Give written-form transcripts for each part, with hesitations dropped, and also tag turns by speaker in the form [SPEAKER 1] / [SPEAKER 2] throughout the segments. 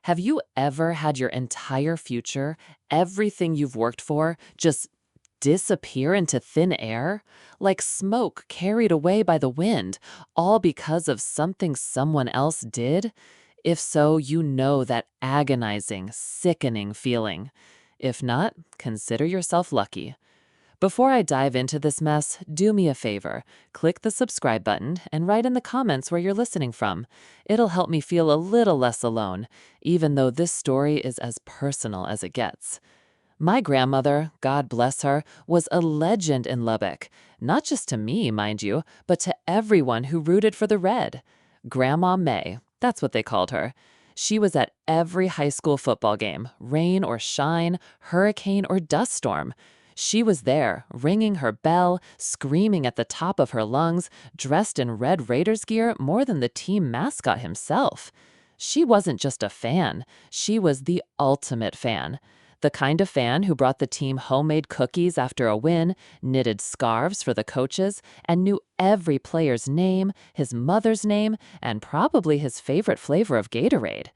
[SPEAKER 1] Have you ever had your entire future, everything you've worked for, just disappear into thin air? Like smoke carried away by the wind, all because of something someone else did? If so, you know that agonizing, sickening feeling. If not, consider yourself lucky. Before I dive into this mess, do me a favor. Click the subscribe button and write in the comments where you're listening from. It'll help me feel a little less alone, even though this story is as personal as it gets. My grandmother, God bless her, was a legend in Lubbock. Not just to me, mind you, but to everyone who rooted for the Red. Grandma May, that's what they called her. She was at every high school football game, rain or shine, hurricane or dust storm. She was there, ringing her bell, screaming at the top of her lungs, dressed in Red Raiders gear more than the team mascot himself. She wasn't just a fan, she was the ultimate fan. The kind of fan who brought the team homemade cookies after a win, knitted scarves for the coaches, and knew every player's name, his mother's name, and probably his favorite flavor of Gatorade.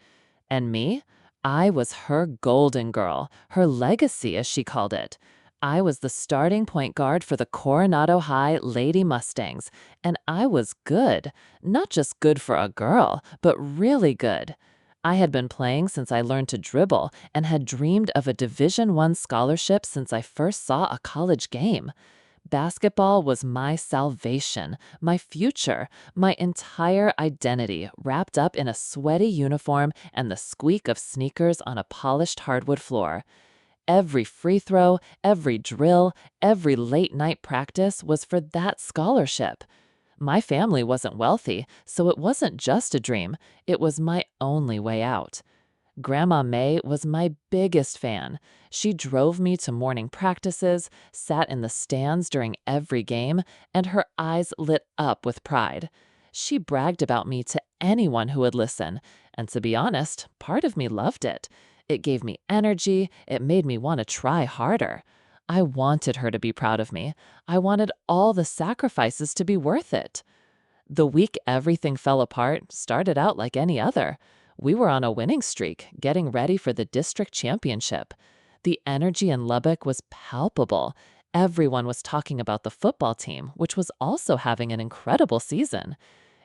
[SPEAKER 1] And me? I was her golden girl, her legacy, as she called it. I was the starting point guard for the Coronado High Lady Mustangs, and I was good. Not just good for a girl, but really good. I had been playing since I learned to dribble and had dreamed of a Division I scholarship since I first saw a college game. Basketball was my salvation, my future, my entire identity wrapped up in a sweaty uniform and the squeak of sneakers on a polished hardwood floor. Every free throw, every drill, every late night practice was for that scholarship. My family wasn't wealthy, so it wasn't just a dream, it was my only way out. Grandma May was my biggest fan. She drove me to morning practices, sat in the stands during every game, and her eyes lit up with pride. She bragged about me to anyone who would listen, and to be honest, part of me loved it. It gave me energy, it made me want to try harder. I wanted her to be proud of me. I wanted all the sacrifices to be worth it. The week everything fell apart started out like any other. We were on a winning streak, getting ready for the district championship. The energy in Lubbock was palpable. Everyone was talking about the football team, which was also having an incredible season.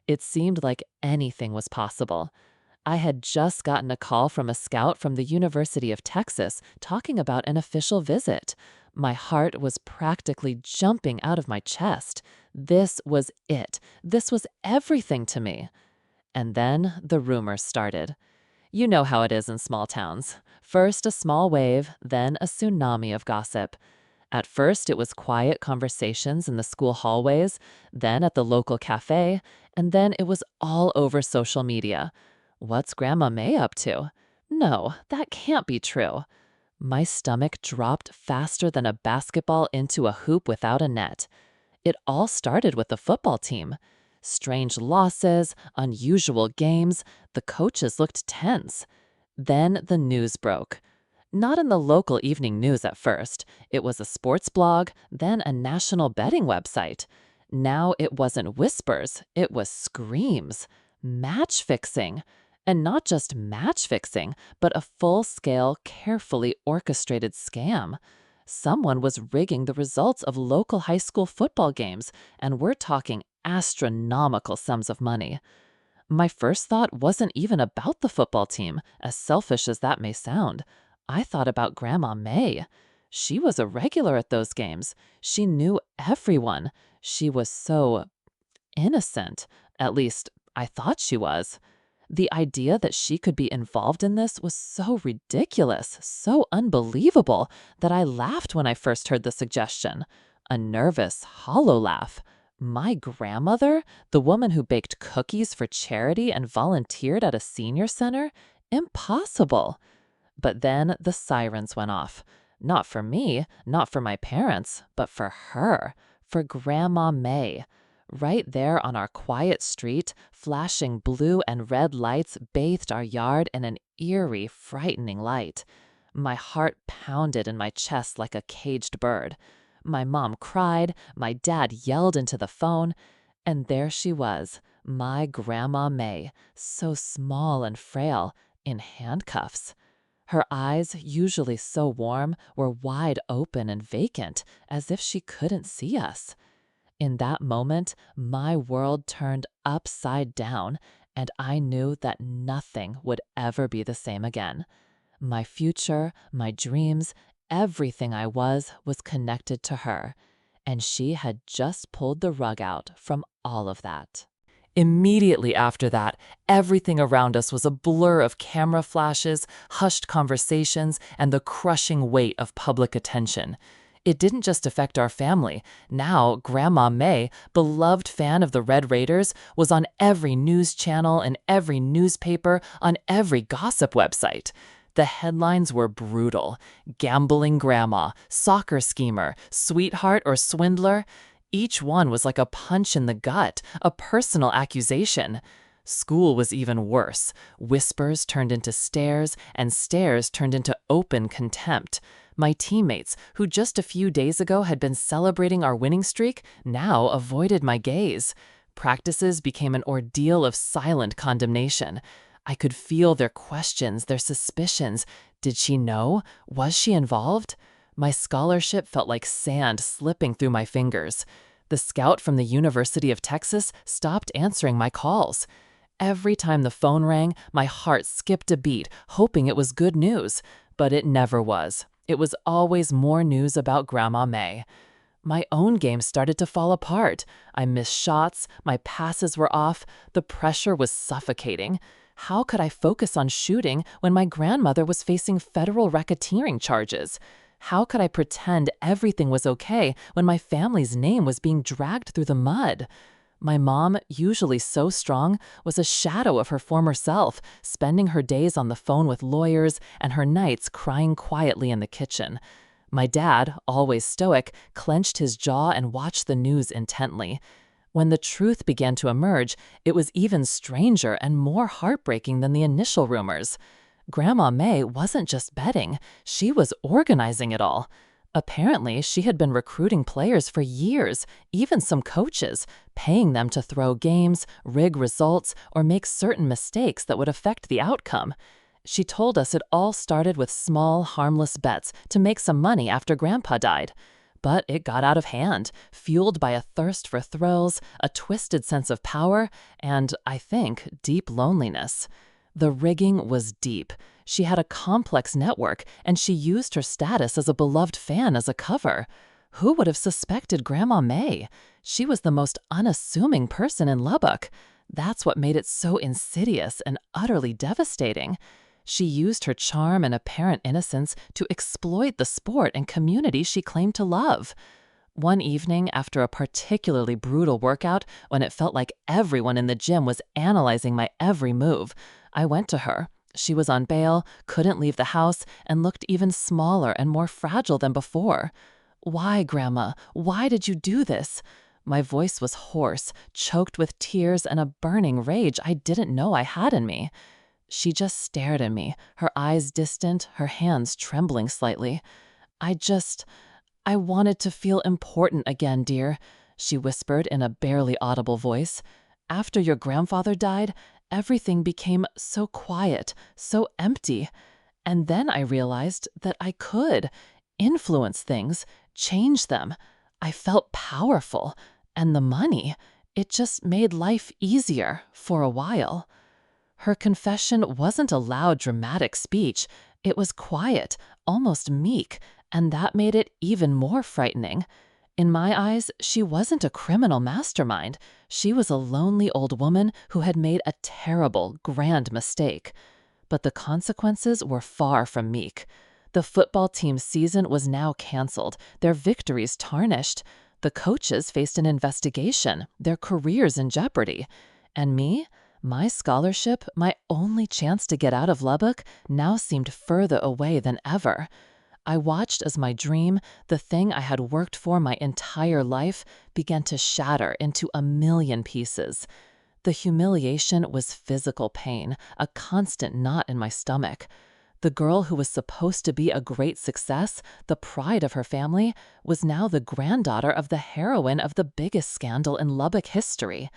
[SPEAKER 1] It seemed like anything was possible. I had just gotten a call from a scout from the University of Texas talking about an official visit. My heart was practically jumping out of my chest. This was it. This was everything to me. And then the rumors started. You know how it is in small towns. First a small wave, then a tsunami of gossip. At first, it was quiet conversations in the school hallways, then at the local cafe, and then it was all over social media. What's Grandma May up to? No, that can't be true. My stomach dropped faster than a basketball into a hoop without a net. It all started with the football team. Strange losses, unusual games, the coaches looked tense. Then the news broke. Not in the local evening news at first. It was a sports blog, then a national betting website. Now it wasn't whispers, it was screams. Match fixing. And not just match fixing, but a full-scale, carefully orchestrated scam. Someone was rigging the results of local high school football games, and we're talking astronomical sums of money. My first thought wasn't even about the football team, as selfish as that may sound. I thought about Grandma May. She was a regular at those games. She knew everyone. She was so innocent. At least, I thought she was. The idea that she could be involved in this was so ridiculous, so unbelievable, that I laughed when I first heard the suggestion. A nervous, hollow laugh. My grandmother, the woman who baked cookies for charity and volunteered at a senior center? Impossible. But then the sirens went off. Not for me, not for my parents, but for her, for Grandma May. Right there on our quiet street, flashing blue and red lights bathed our yard in an eerie, frightening light. My heart pounded in my chest like a caged bird. My mom cried, my dad yelled into the phone, and there she was, my Grandma May, so small and frail, in handcuffs. Her eyes, usually so warm, were wide open and vacant, as if she couldn't see us. In that moment, my world turned upside down, and I knew that nothing would ever be the same again. My future, my dreams, everything I was connected to her, and she had just pulled the rug out from all of that. Immediately after that, everything around us was a blur of camera flashes, hushed conversations, and the crushing weight of public attention. It didn't just affect our family. Now, Grandma May, beloved fan of the Red Raiders, was on every news channel, in every newspaper, on every gossip website. The headlines were brutal. Gambling grandma, soccer schemer, sweetheart or swindler. Each one was like a punch in the gut, a personal accusation. School was even worse. Whispers turned into stares, and stares turned into open contempt. My teammates, who just a few days ago had been celebrating our winning streak, now avoided my gaze. Practices became an ordeal of silent condemnation. I could feel their questions, their suspicions. Did she know? Was she involved? My scholarship felt like sand slipping through my fingers. The scout from the University of Texas stopped answering my calls. Every time the phone rang, my heart skipped a beat, hoping it was good news. But it never was. It was always more news about Grandma May. My own game started to fall apart. I missed shots, my passes were off, the pressure was suffocating. How could I focus on shooting when my grandmother was facing federal racketeering charges? How could I pretend everything was okay when my family's name was being dragged through the mud? My mom, usually so strong, was a shadow of her former self, spending her days on the phone with lawyers and her nights crying quietly in the kitchen. My dad, always stoic, clenched his jaw and watched the news intently. When the truth began to emerge, it was even stranger and more heartbreaking than the initial rumors. Grandma May wasn't just betting, she was organizing it all. Apparently, she had been recruiting players for years, even some coaches, paying them to throw games, rig results, or make certain mistakes that would affect the outcome. She told us it all started with small, harmless bets to make some money after Grandpa died. But it got out of hand, fueled by a thirst for thrills, a twisted sense of power, and, I think, deep loneliness. The rigging was deep. She had a complex network, and she used her status as a beloved fan as a cover. Who would have suspected Grandma May? She was the most unassuming person in Lubbock. That's what made it so insidious and utterly devastating. She used her charm and apparent innocence to exploit the sport and community she claimed to love. One evening, after a particularly brutal workout, when it felt like everyone in the gym was analyzing my every move, I went to her. She was on bail, couldn't leave the house, and looked even smaller and more fragile than before. "Why, Grandma? Why did you do this?" My voice was hoarse, choked with tears and a burning rage I didn't know I had in me. She just stared at me, her eyes distant, her hands trembling slightly. I wanted to feel important again, dear," she whispered in a barely audible voice. "After your grandfather died, everything became so quiet, so empty. And then I realized that I could influence things, change them. I felt powerful. And the money, it just made life easier for a while." Her confession wasn't a loud, dramatic speech. It was quiet, almost meek, and that made it even more frightening. In my eyes, she wasn't a criminal mastermind. She was a lonely old woman who had made a terrible, grand mistake. But the consequences were far from meek. The football team's season was now canceled, their victories tarnished. The coaches faced an investigation, their careers in jeopardy. And me? My scholarship, my only chance to get out of Lubbock, now seemed further away than ever. I watched as my dream, the thing I had worked for my entire life, began to shatter into a million pieces. The humiliation was physical pain, a constant knot in my stomach. The girl who was supposed to be a great success, the pride of her family, was now the granddaughter of the heroine of the biggest scandal in Lubbock history.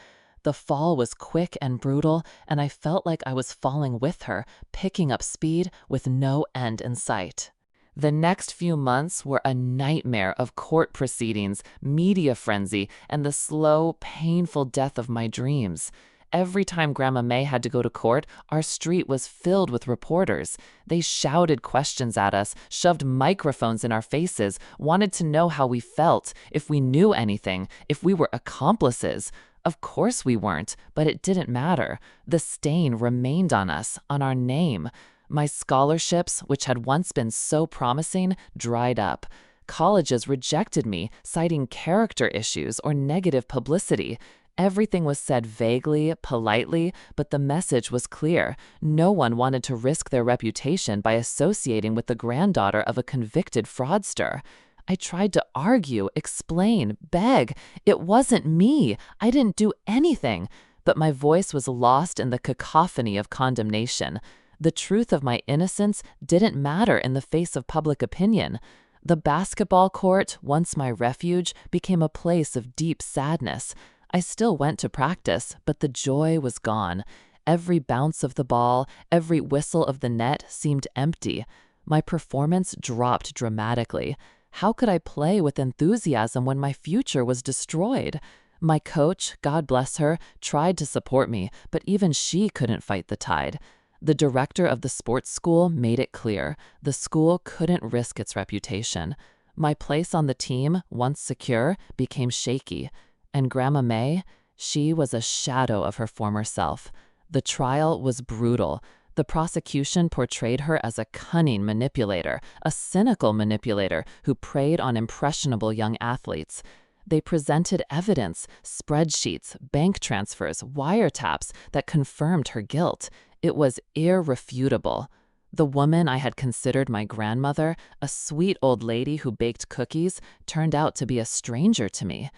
[SPEAKER 1] The fall was quick and brutal, and I felt like I was falling with her, picking up speed with no end in sight. The next few months were a nightmare of court proceedings, media frenzy, and the slow, painful death of my dreams. Every time Grandma May had to go to court, our street was filled with reporters. They shouted questions at us, shoved microphones in our faces, wanted to know how we felt, if we knew anything, if we were accomplices. Of course we weren't, but it didn't matter. The stain remained on us, on our name. My scholarships, which had once been so promising, dried up. Colleges rejected me, citing character issues or negative publicity. Everything was said vaguely, politely, but the message was clear. No one wanted to risk their reputation by associating with the granddaughter of a convicted fraudster. I tried to argue, explain, beg. It wasn't me. I didn't do anything. But my voice was lost in the cacophony of condemnation. The truth of my innocence didn't matter in the face of public opinion. The basketball court, once my refuge, became a place of deep sadness. I still went to practice, but the joy was gone. Every bounce of the ball, every whistle of the net seemed empty. My performance dropped dramatically. How could I play with enthusiasm when my future was destroyed? My coach, God bless her, tried to support me, but even she couldn't fight the tide. The director of the sports school made it clear the school couldn't risk its reputation. My place on the team, once secure, became shaky. And Grandma May, she was a shadow of her former self. The trial was brutal. The prosecution portrayed her as a cunning manipulator, a cynical manipulator who preyed on impressionable young athletes. They presented evidence, spreadsheets, bank transfers, wiretaps that confirmed her guilt. It was irrefutable. The woman I had considered my grandmother, a sweet old lady who baked cookies, turned out to be a stranger to me.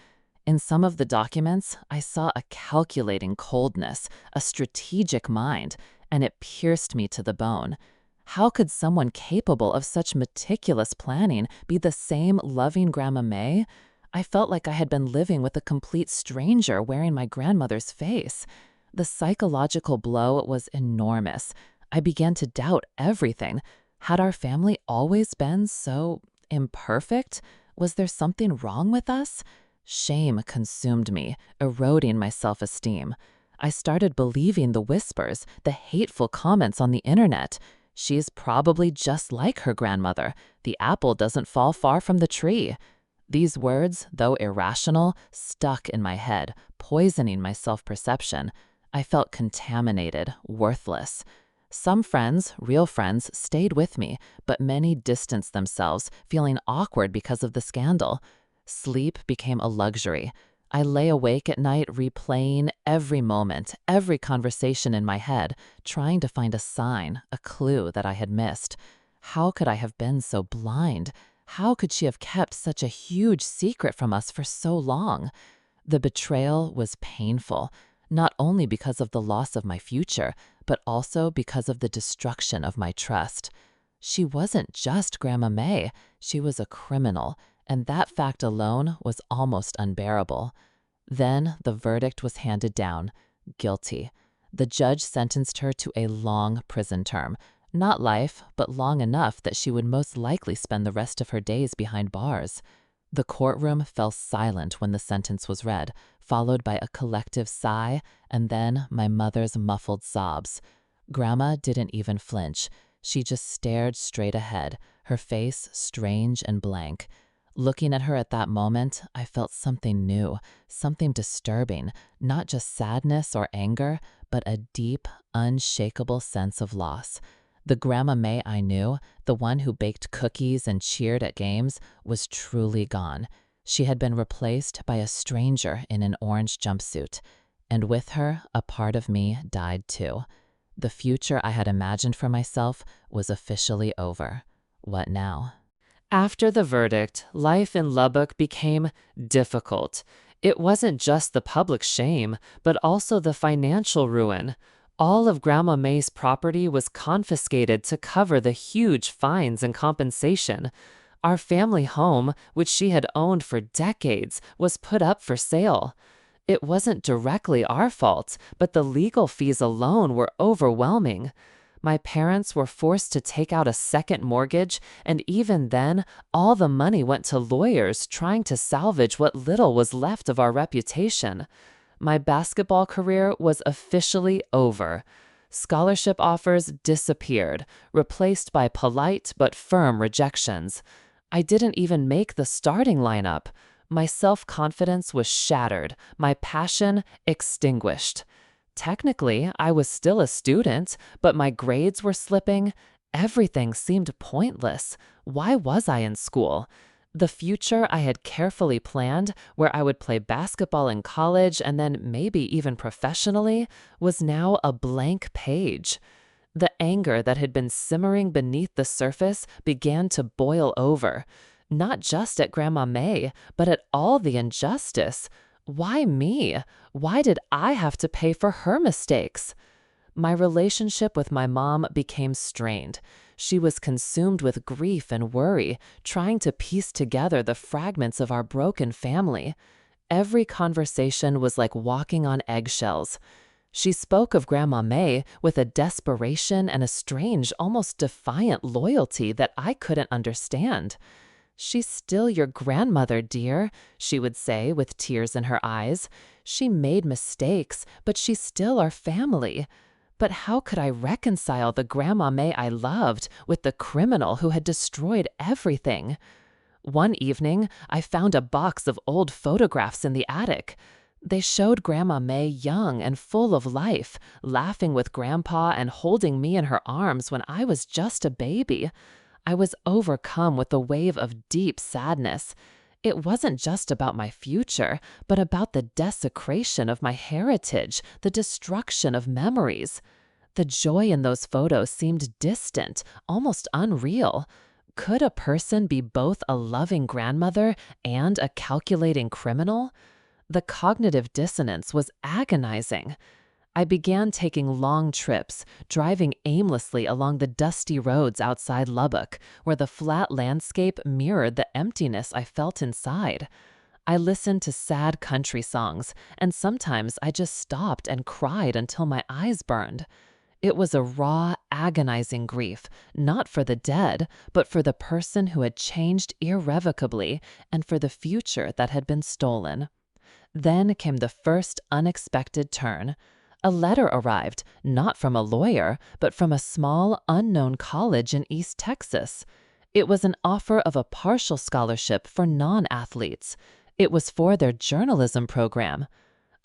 [SPEAKER 1] In some of the documents, I saw a calculating coldness, a strategic mind, and it pierced me to the bone. How could someone capable of such meticulous planning be the same loving Grandma May? I felt like I had been living with a complete stranger wearing my grandmother's face. The psychological blow was enormous. I began to doubt everything. Had our family always been so imperfect? Was there something wrong with us? Shame consumed me, eroding my self-esteem. I started believing the whispers, the hateful comments on the internet. She's probably just like her grandmother. The apple doesn't fall far from the tree. These words, though irrational, stuck in my head, poisoning my self-perception. I felt contaminated, worthless. Some friends, real friends, stayed with me, but many distanced themselves, feeling awkward because of the scandal. Sleep became a luxury. I lay awake at night replaying every moment, every conversation in my head, trying to find a sign, a clue that I had missed. How could I have been so blind? How could she have kept such a huge secret from us for so long? The betrayal was painful, not only because of the loss of my future, but also because of the destruction of my trust. She wasn't just Grandma May, she was a criminal, and that fact alone was almost unbearable. Then the verdict was handed down, guilty. The judge sentenced her to a long prison term, not life, but long enough that she would most likely spend the rest of her days behind bars. The courtroom fell silent when the sentence was read, followed by a collective sigh, and then my mother's muffled sobs. Grandma didn't even flinch. She just stared straight ahead, her face strange and blank. Looking at her at that moment, I felt something new, something disturbing, not just sadness or anger, but a deep, unshakable sense of loss. The Grandma May I knew, the one who baked cookies and cheered at games, was truly gone. She had been replaced by a stranger in an orange jumpsuit, and with her, a part of me died too. The future I had imagined for myself was officially over. What now? After the verdict, life in Lubbock became difficult. It wasn't just the public shame, but also the financial ruin. All of Grandma May's property was confiscated to cover the huge fines and compensation. Our family home, which she had owned for decades, was put up for sale. It wasn't directly our fault, but the legal fees alone were overwhelming. My parents were forced to take out a second mortgage, and even then, all the money went to lawyers trying to salvage what little was left of our reputation. My basketball career was officially over. Scholarship offers disappeared, replaced by polite but firm rejections. I didn't even make the starting lineup. My self-confidence was shattered, my passion extinguished. Technically, I was still a student, but my grades were slipping. Everything seemed pointless. Why was I in school? The future I had carefully planned, where I would play basketball in college and then maybe even professionally, was now a blank page. The anger that had been simmering beneath the surface began to boil over. Not just at Grandma May, but at all the injustice. Why me? Why did I have to pay for her mistakes? My relationship with my mom became strained. She was consumed with grief and worry, trying to piece together the fragments of our broken family. Every conversation was like walking on eggshells. She spoke of Grandma May with a desperation and a strange, almost defiant loyalty that I couldn't understand. "She's still your grandmother, dear," she would say with tears in her eyes. "She made mistakes, but she's still our family." But how could I reconcile the Grandma May I loved with the criminal who had destroyed everything? One evening, I found a box of old photographs in the attic. They showed Grandma May young and full of life, laughing with Grandpa and holding me in her arms when I was just a baby. I was overcome with a wave of deep sadness. It wasn't just about my future, but about the desecration of my heritage, the destruction of memories. The joy in those photos seemed distant, almost unreal. Could a person be both a loving grandmother and a calculating criminal? The cognitive dissonance was agonizing. I began taking long trips, driving aimlessly along the dusty roads outside Lubbock, where the flat landscape mirrored the emptiness I felt inside. I listened to sad country songs, and sometimes I just stopped and cried until my eyes burned. It was a raw, agonizing grief, not for the dead, but for the person who had changed irrevocably and for the future that had been stolen. Then came the first unexpected turn. A letter arrived, not from a lawyer, but from a small, unknown college in East Texas. It was an offer of a partial scholarship for non-athletes. It was for their journalism program.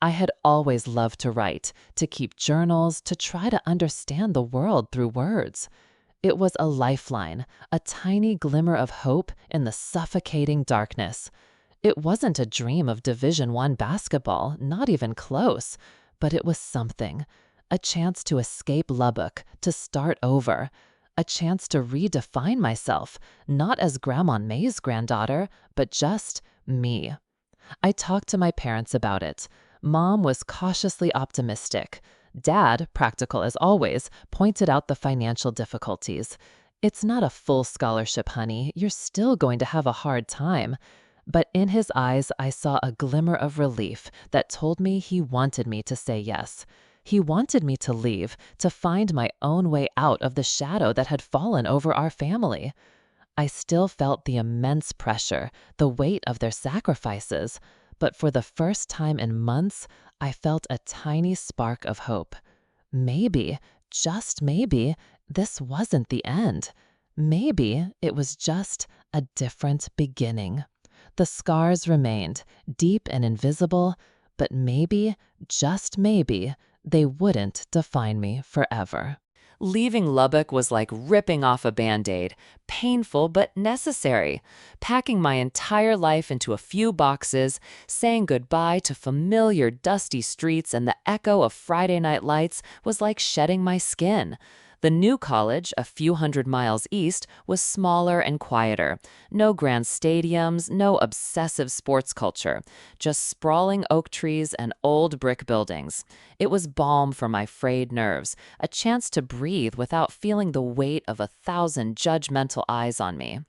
[SPEAKER 1] I had always loved to write, to keep journals, to try to understand the world through words. It was a lifeline, a tiny glimmer of hope in the suffocating darkness. It wasn't a dream of Division I basketball, not even close. But it was something, a chance to escape Lubbock, to start over, a chance to redefine myself, not as Grandma May's granddaughter, but just me. I talked to my parents about it. Mom was cautiously optimistic. Dad, practical as always, pointed out the financial difficulties. "It's not a full scholarship, honey. You're still going to have a hard time." But in his eyes, I saw a glimmer of relief that told me he wanted me to say yes. He wanted me to leave, to find my own way out of the shadow that had fallen over our family. I still felt the immense pressure, the weight of their sacrifices, but for the first time in months, I felt a tiny spark of hope. Maybe, just maybe, this wasn't the end. Maybe it was just a different beginning. The scars remained, deep and invisible, but maybe, just maybe, they wouldn't define me forever. Leaving Lubbock was like ripping off a Band-Aid, painful but necessary. Packing my entire life into a few boxes, saying goodbye to familiar dusty streets and the echo of Friday night lights was like shedding my skin. The new college, a few hundred miles east, was smaller and quieter. No grand stadiums, no obsessive sports culture, just sprawling oak trees and old brick buildings. It was balm for my frayed nerves, a chance to breathe without feeling the weight of 1,000 judgmental eyes on me.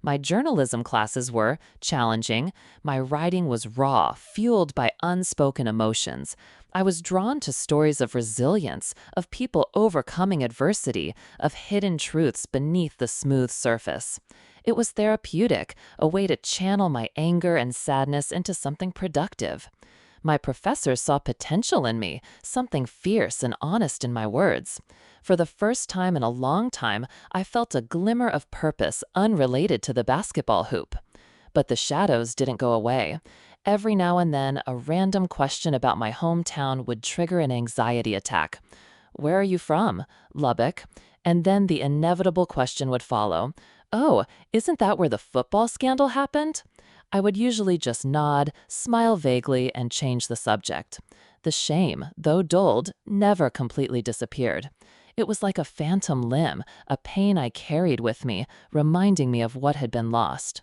[SPEAKER 1] My journalism classes were challenging. My writing was raw, fueled by unspoken emotions. I was drawn to stories of resilience, of people overcoming adversity, of hidden truths beneath the smooth surface. It was therapeutic, a way to channel my anger and sadness into something productive. My professors saw potential in me, something fierce and honest in my words. For the first time in a long time, I felt a glimmer of purpose unrelated to the basketball hoop. But the shadows didn't go away. Every now and then, a random question about my hometown would trigger an anxiety attack. Where are you from? Lubbock. And then the inevitable question would follow. Oh, isn't that where the football scandal happened? I would usually just nod, smile vaguely, and change the subject. The shame, though dulled, never completely disappeared. It was like a phantom limb, a pain I carried with me, reminding me of what had been lost.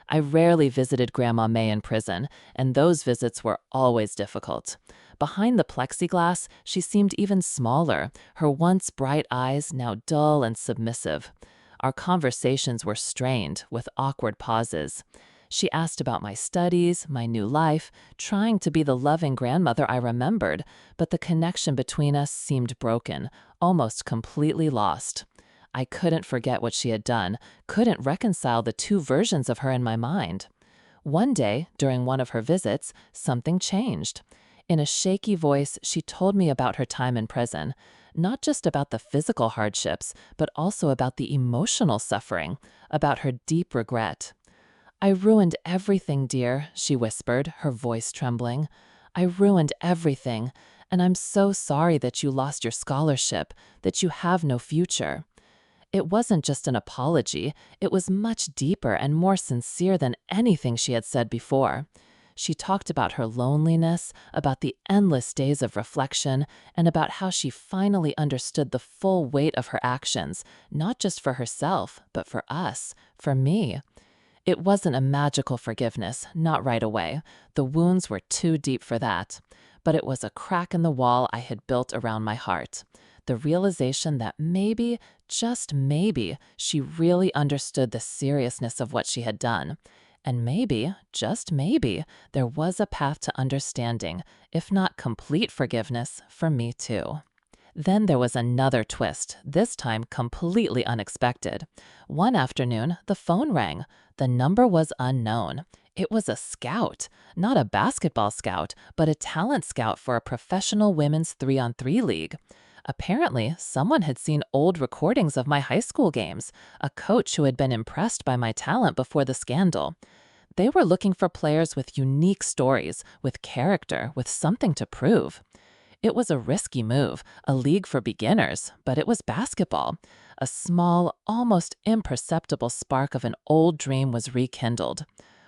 [SPEAKER 1] I rarely visited Grandma May in prison, and those visits were always difficult. Behind the plexiglass, she seemed even smaller, her once bright eyes now dull and submissive. Our conversations were strained, with awkward pauses. She asked about my studies, my new life, trying to be the loving grandmother I remembered, but the connection between us seemed broken, almost completely lost. I couldn't forget what she had done, couldn't reconcile the two versions of her in my mind. One day, during one of her visits, something changed. In a shaky voice, she told me about her time in prison, not just about the physical hardships, but also about the emotional suffering, about her deep regret. I ruined everything, dear, she whispered, her voice trembling. I ruined everything, and I'm so sorry that you lost your scholarship, that you have no future. It wasn't just an apology, it was much deeper and more sincere than anything she had said before. She talked about her loneliness, about the endless days of reflection, and about how she finally understood the full weight of her actions, not just for herself, but for us, for me. It wasn't a magical forgiveness, not right away. The wounds were too deep for that. But it was a crack in the wall I had built around my heart. The realization that maybe, just maybe, she really understood the seriousness of what she had done. And maybe, just maybe, there was a path to understanding, if not complete forgiveness, for me too. Then there was another twist, this time completely unexpected. One afternoon, the phone rang. The number was unknown. It was a scout, not a basketball scout, but a talent scout for a professional women's 3-on-3 league. Apparently, someone had seen old recordings of my high school games, a coach who had been impressed by my talent before the scandal. They were looking for players with unique stories, with character, with something to prove. It was a risky move, a league for beginners, but it was basketball. A small, almost imperceptible spark of an old dream was rekindled.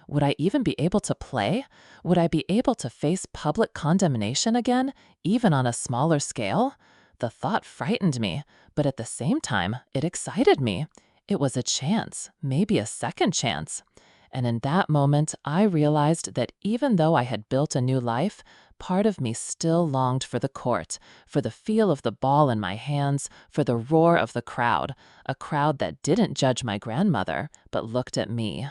[SPEAKER 1] Would I even be able to play? Would I be able to face public condemnation again, even on a smaller scale? The thought frightened me, but at the same time, it excited me. It was a chance, maybe a second chance. And in that moment, I realized that even though I had built a new life, part of me still longed for the court, for the feel of the ball in my hands, for the roar of the crowd, a crowd that didn't judge my grandmother, but looked at me.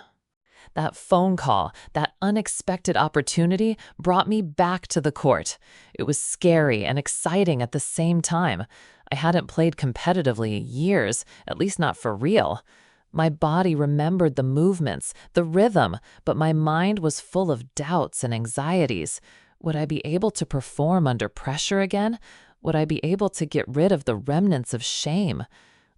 [SPEAKER 1] That phone call, that unexpected opportunity brought me back to the court. It was scary and exciting at the same time. I hadn't played competitively in years, at least not for real. My body remembered the movements, the rhythm, but my mind was full of doubts and anxieties. Would I be able to perform under pressure again? Would I be able to get rid of the remnants of shame?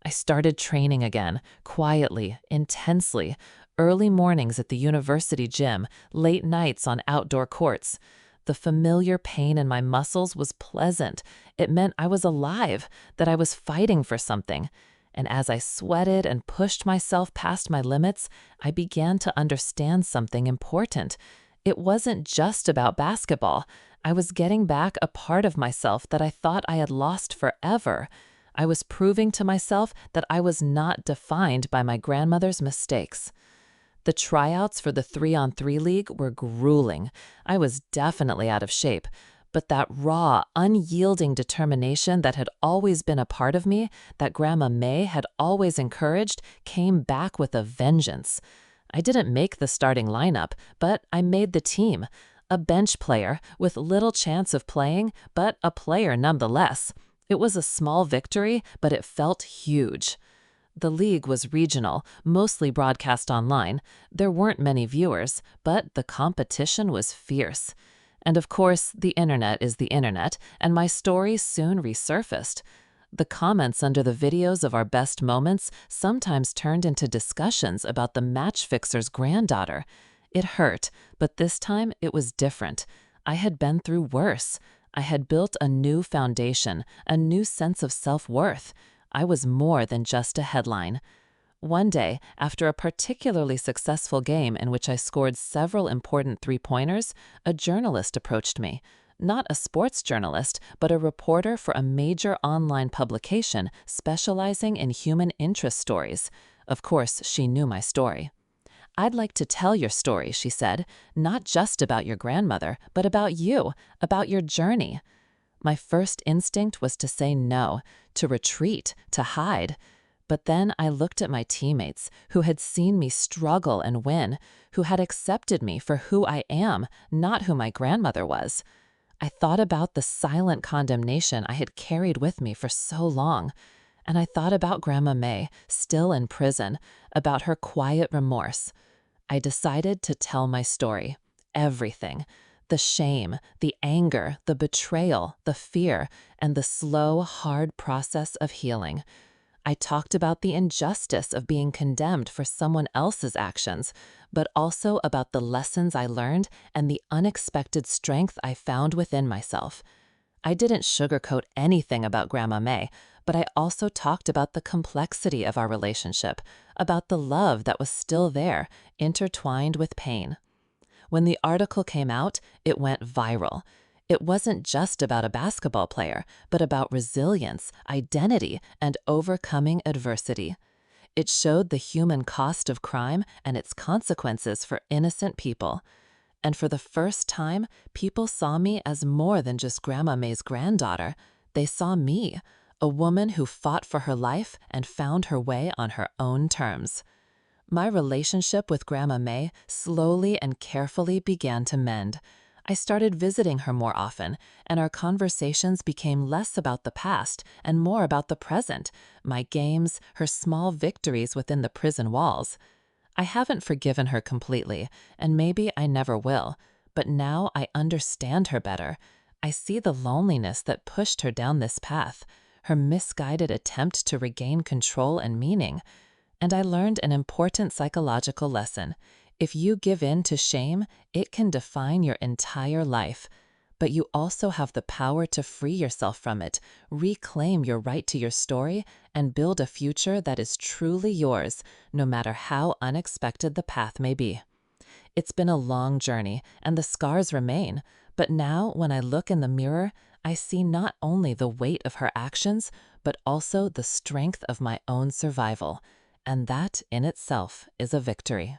[SPEAKER 1] I started training again, quietly, intensely, early mornings at the university gym, late nights on outdoor courts. The familiar pain in my muscles was pleasant. It meant I was alive, that I was fighting for something. And as I sweated and pushed myself past my limits, I began to understand something important. It wasn't just about basketball. I was getting back a part of myself that I thought I had lost forever. I was proving to myself that I was not defined by my grandmother's mistakes. The tryouts for the 3-on-3 league were grueling. I was definitely out of shape. But that raw, unyielding determination that had always been a part of me, that Grandma May had always encouraged, came back with a vengeance. I didn't make the starting lineup, but I made the team. A bench player with little chance of playing, but a player nonetheless. It was a small victory, but it felt huge. The league was regional, mostly broadcast online. There weren't many viewers, but the competition was fierce. And of course, the internet is the internet, and my story soon resurfaced. The comments under the videos of our best moments sometimes turned into discussions about the match fixer's granddaughter. It hurt, but this time it was different. I had been through worse. I had built a new foundation, a new sense of self-worth. I was more than just a headline. One day, after a particularly successful game in which I scored several important three-pointers, a journalist approached me. Not a sports journalist, but a reporter for a major online publication specializing in human interest stories. Of course, she knew my story. "I'd like to tell your story," she said, "not just about your grandmother, but about you, about your journey." My first instinct was to say no, to retreat, to hide. But then I looked at my teammates who had seen me struggle and win, who had accepted me for who I am, not who my grandmother was. I thought about the silent condemnation I had carried with me for so long. And I thought about Grandma May, still in prison, about her quiet remorse. I decided to tell my story. Everything. The shame, the anger, the betrayal, the fear, and the slow, hard process of healing. I talked about the injustice of being condemned for someone else's actions, but also about the lessons I learned and the unexpected strength I found within myself. I didn't sugarcoat anything about Grandma May, but I also talked about the complexity of our relationship, about the love that was still there, intertwined with pain. When the article came out, it went viral. It wasn't just about a basketball player, but about resilience, identity, and overcoming adversity. It showed the human cost of crime and its consequences for innocent people. And for the first time, people saw me as more than just Grandma May's granddaughter. They saw me, a woman who fought for her life and found her way on her own terms. My relationship with Grandma May slowly and carefully began to mend. I started visiting her more often, and our conversations became less about the past and more about the present, my games, her small victories within the prison walls. I haven't forgiven her completely, and maybe I never will, but now I understand her better. I see the loneliness that pushed her down this path, her misguided attempt to regain control and meaning. And I learned an important psychological lesson. If you give in to shame, it can define your entire life. But you also have the power to free yourself from it, reclaim your right to your story, and build a future that is truly yours, no matter how unexpected the path may be. It's been a long journey, and the scars remain. But now, when I look in the mirror, I see not only the weight of her actions, but also the strength of my own survival. And that in itself is a victory.